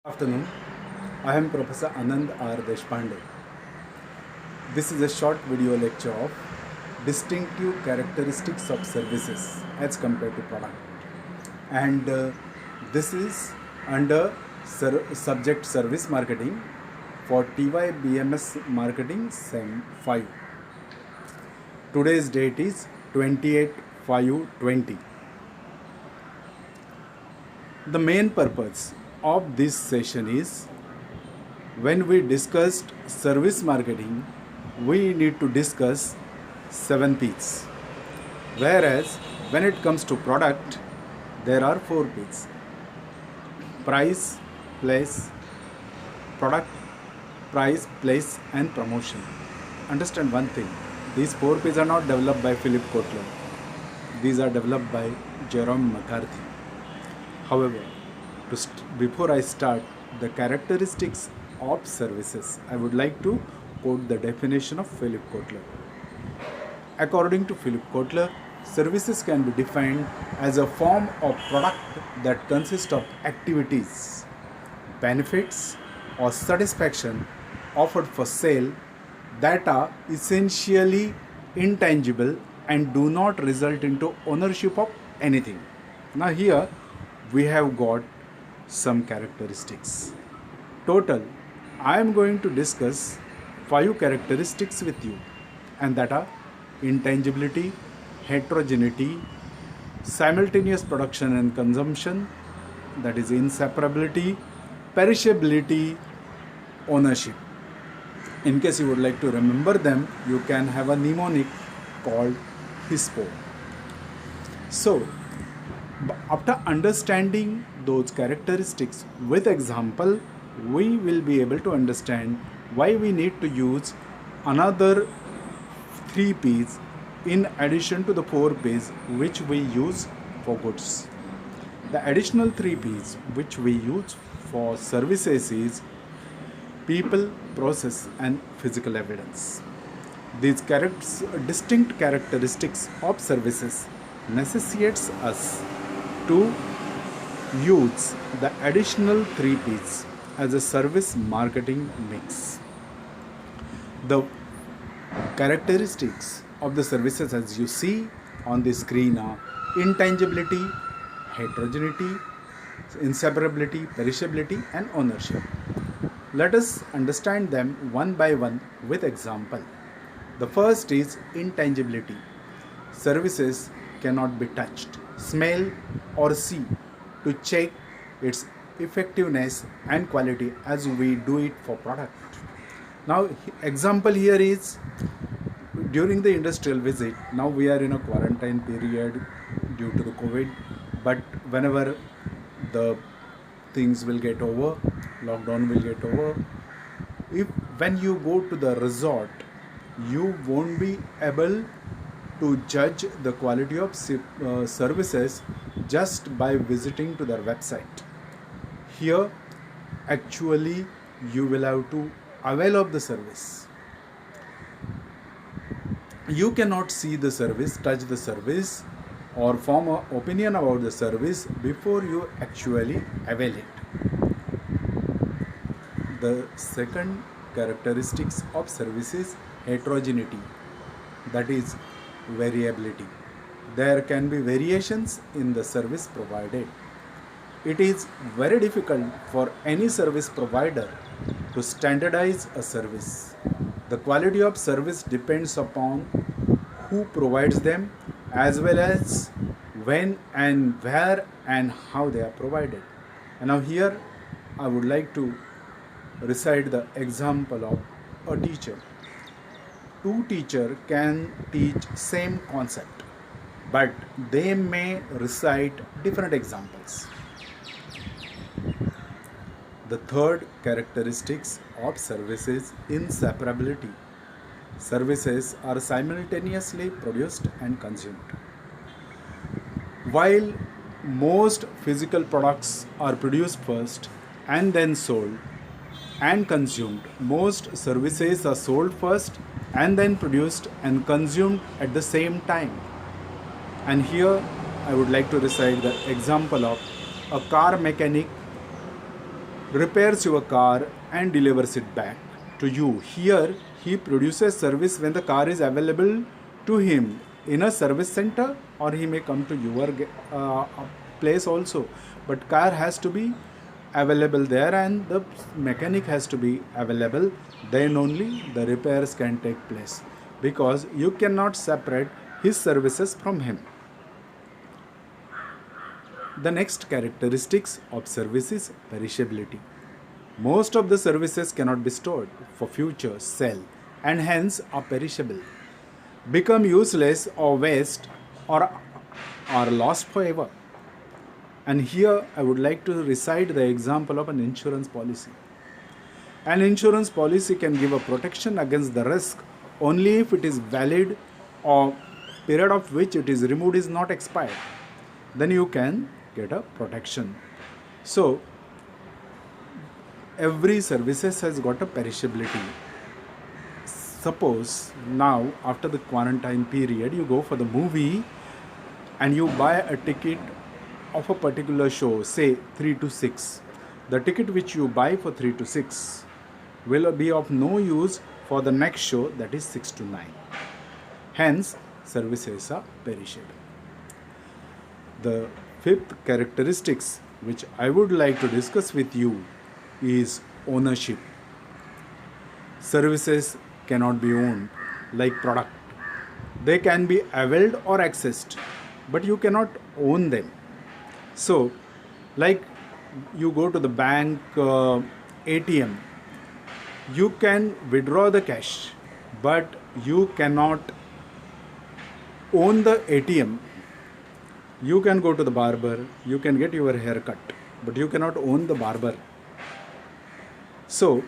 Afternoon. I am Professor Anand R. Deshpande. This is a short video lecture of distinctive characteristics of services as compared to product. And this is under subject service marketing for TYBMS marketing SEM 5. Today's date is 28/5/20. The main purpose of this session is when we discussed service marketing, we need to discuss 7 P's. Whereas when it comes to product, there are 4 P's. Price, place, product, price, place and promotion. Understand one thing, these 4 P's are not developed by Philip Kotler. These are developed by Jerome McCarthy. However, before I start the characteristics of services, I would like to quote the definition of Philip Kotler. According to Philip Kotler, services can be defined as a form of product that consists of activities, benefits, or satisfaction offered for sale that are essentially intangible and do not result into ownership of anything. Now here we have got some characteristics. Total, I am going to discuss 5 characteristics with you, and that are intangibility, heterogeneity, simultaneous production and consumption, that is inseparability, perishability, ownership. In case you would like to remember them, you can have a mnemonic called HISPO. So, after understanding those characteristics with example, we will be able to understand why we need to use another 3 P's in addition to the 4 P's which we use for goods. The additional 3 P's which we use for services is people, process and physical evidence. These distinct characteristics of services necessitates us to use the additional 3 P's as a service marketing mix. The characteristics of the services as you see on the screen are intangibility, heterogeneity, inseparability, perishability and ownership. Let us understand them one by one with example. The first is intangibility. Services cannot be touched, smell or see to check its effectiveness and quality as we do it for product. Now example here is during the industrial visit. Now we are in a quarantine period due to the COVID, but whenever the things will get over, lockdown will get over, when you go to the resort, you won't be able to judge the quality of services just by visiting to their website. Here actually you will have to avail of the service. You cannot see the service, touch the service or form an opinion about the service before you actually avail it. The second characteristics of service is heterogeneity, that is variability. There can be variations in the service provided. It is very difficult for any service provider to standardize a service. The quality of service depends upon who provides them as well as when and where and how they are provided. And now here I would like to recite the example of a teacher. 2 teachers can teach same concept, but they may recite different examples. The third characteristics of service is inseparability. Services are simultaneously produced and consumed. While most physical products are produced first and then sold and consumed, most services are sold first and then produced and consumed at the same time. And here I would like to recite the example of a car mechanic repairs your car and delivers it back to you. Here, he produces service when the car is available to him in a service center, or he may come to your place also. But car has to be available there and the mechanic has to be available. Then only the repairs can take place, because you cannot separate his services from him. The next characteristics of service is perishability. Most of the services cannot be stored for future sale and hence are perishable, become useless or waste, or are lost forever. And here I would like to recite the example of an insurance policy. An insurance policy can give a protection against the risk only if it is valid or period of which it is removed is not expired. Then you can get a protection. So every services has got a perishability. Suppose now after the quarantine period you go for the movie and you buy a ticket of a particular show, say 3 to 6. The ticket which you buy for 3 to 6 will be of no use for the next show, that is 6 to 9. Hence, services are perishable. The fifth characteristics which I would like to discuss with you is ownership. Services cannot be owned like product. They can be availed or accessed, but you cannot own them. So, like you go to the bank ATM, you can withdraw the cash, but you cannot own the ATM. You can go to the barber, you can get your hair cut, but you cannot own the barber. So,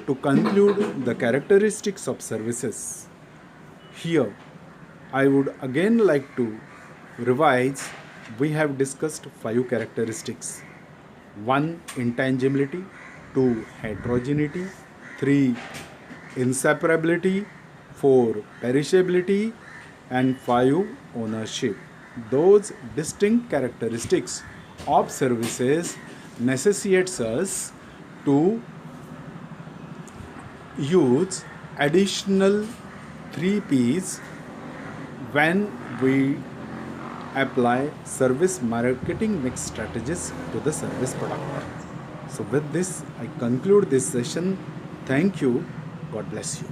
to conclude the characteristics of services, here I would again like to revise. We have discussed 5 characteristics. 1. Intangibility. 2. Heterogeneity. 3. Inseparability. 4. Perishability. And 5. Ownership. Those distinct characteristics of services necessitates us to use additional 3 P's when we apply service marketing mix strategies to the service product. So with this, I conclude this session. Thank you. God bless you.